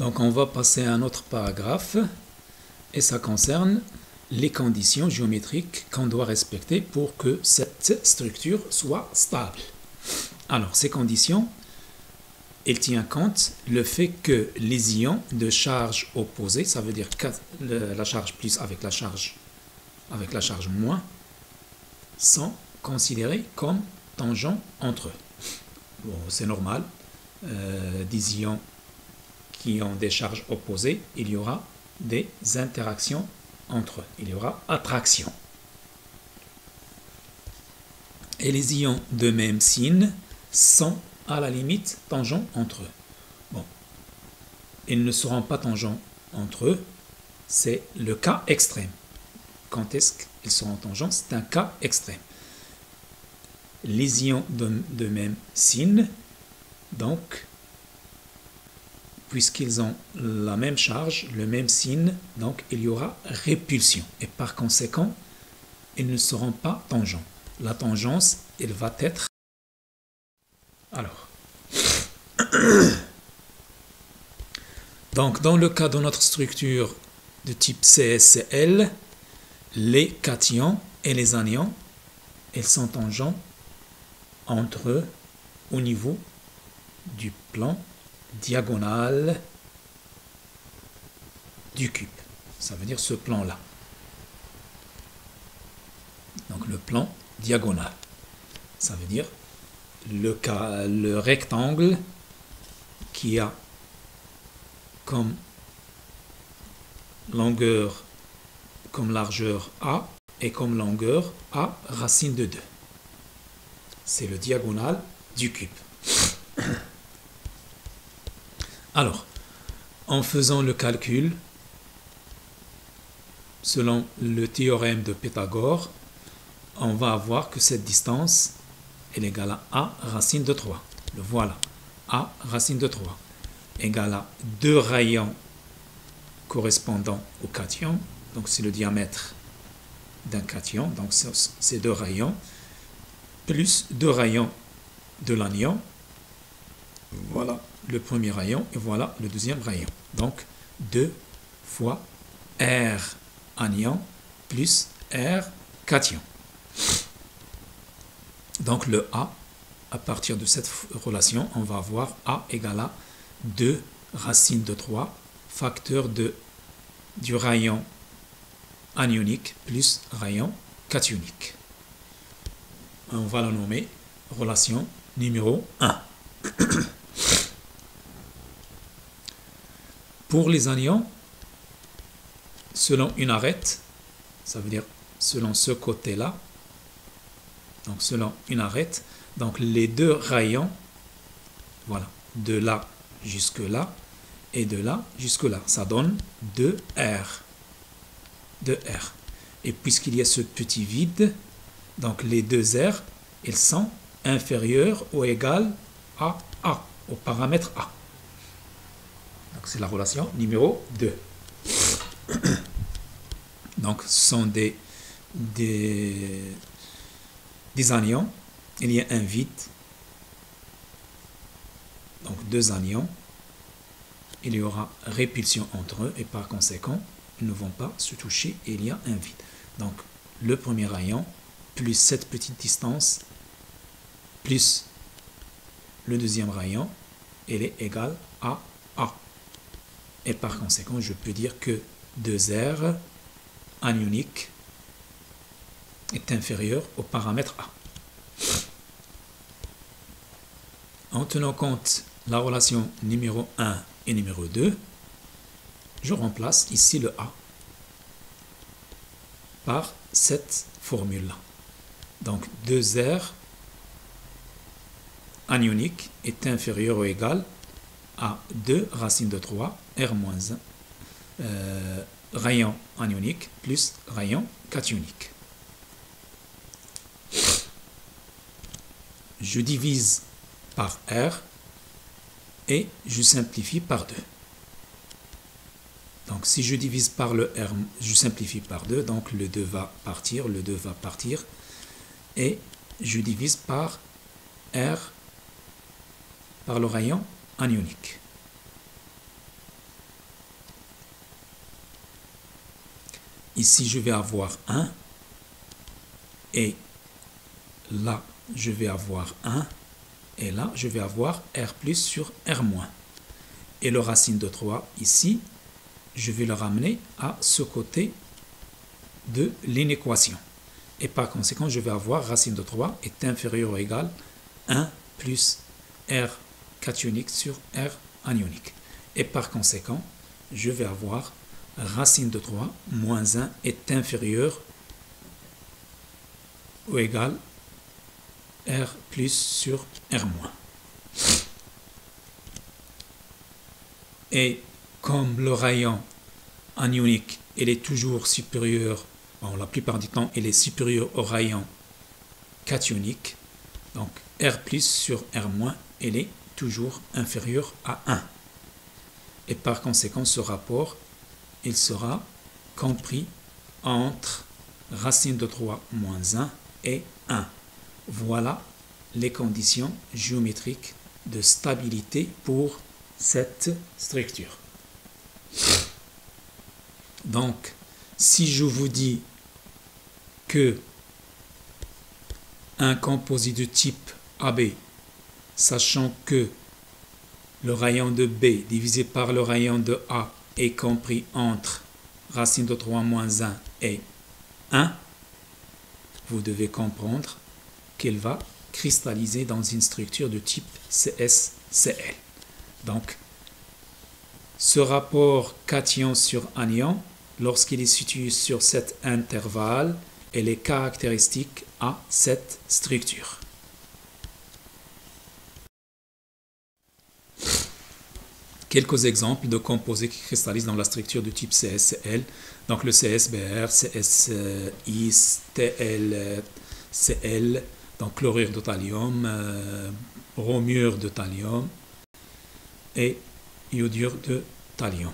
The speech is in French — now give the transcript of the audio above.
Donc on va passer à un autre paragraphe et ça concerne les conditions géométriques qu'on doit respecter pour que cette structure soit stable. Alors ces conditions, elles tiennent compte le fait que les ions de charge opposée, ça veut dire la charge plus avec la charge moins, sont considérés comme tangents entre eux. Bon, c'est normal, des ions qui ont des charges opposées, il y aura des interactions entre eux, il y aura attraction. Et les ions de même signe sont à la limite tangents entre eux. Bon, ils ne seront pas tangents entre eux, c'est le cas extrême. Quand est-ce qu'ils seront tangents? C'est un cas extrême. Les ions de même signe, donc, puisqu'ils ont la même charge, le même signe, donc il y aura répulsion. Et par conséquent, ils ne seront pas tangents. La tangence, elle va être... Alors, donc dans le cas de notre structure de type CSCl, les cations et les anions, ils sont tangents entre eux au niveau du plan diagonal du cube. Ça veut dire ce plan-là. Donc le plan diagonal. Ça veut dire le rectangle qui a comme longueur, comme largeur A et comme longueur A racine de 2. C'est le diagonal du cube. Alors, en faisant le calcul, selon le théorème de Pythagore, on va avoir que cette distance est égale à A racine de 3. Le voilà. A racine de 3 égale à 2 rayons correspondant au cation. Donc, c'est le diamètre d'un cation. Donc, c'est 2 rayons. Plus 2 rayons de l'anion. Voilà le premier rayon et voilà le deuxième rayon. Donc 2 fois R anion plus R cation. Donc le A, à partir de cette relation, on va avoir A égale à 2 racine de 3 facteur du rayon anionique plus rayon cationique. On va la nommer relation numéro 1. Pour les anions, selon une arête, ça veut dire selon ce côté-là, donc selon une arête, donc les deux rayons, voilà, de là jusque là et de là jusque là, ça donne 2R. 2R. Et puisqu'il y a ce petit vide, donc les deux R, ils sont inférieurs ou égaux à A, au paramètre A. Donc c'est la relation numéro 2. Donc ce sont des anions. Il y a un vide. Donc 2 anions. Il y aura répulsion entre eux et par conséquent, ils ne vont pas se toucher et il y a un vide. Donc le premier rayon plus cette petite distance plus le deuxième rayon, elle est égale à A. Et par conséquent, je peux dire que 2R anionique est inférieur au paramètre A. En tenant compte la relation numéro 1 et numéro 2, je remplace ici le A par cette formule-là. Donc 2R anionique est inférieur ou égal à 2 racine de 3 R moins 1 rayon anionique plus rayon cationique. Je divise par R et je simplifie par 2. Donc si je divise par le R, je simplifie par 2, donc le 2 va partir, le 2 va partir, et je divise par R par le rayon anionique. ici je vais avoir 1 et là je vais avoir 1 et là je vais avoir R plus sur R moins. Et le racine de 3 ici, je vais le ramener à ce côté de l'inéquation. Et par conséquent, je vais avoir racine de 3 est inférieur ou égal à 1 plus R cationique sur R anionique. Et par conséquent, je vais avoir racine de 3 moins 1 est inférieur ou égal à R plus sur R moins. Et comme le rayon anionique, il est toujours supérieur, bon, la plupart du temps, il est supérieur au rayon cationique, donc R plus sur R moins, il est toujours inférieur à 1. Et par conséquent, ce rapport, il sera compris entre racine de 3 moins 1 et 1. Voilà les conditions géométriques de stabilité pour cette structure. Donc, si je vous dis que un composé de type AB, sachant que le rayon de B divisé par le rayon de A est compris entre racine de 3 moins 1 et 1, vous devez comprendre qu'il va cristalliser dans une structure de type CSCl. Donc, ce rapport cation sur anion, lorsqu'il est situé sur cet intervalle, il est caractéristique à cette structure. Quelques exemples de composés qui cristallisent dans la structure de type CSCl. Donc le CSBr, CSI, TlCl, donc chlorure de thallium, bromure de thallium et iodure de thallium.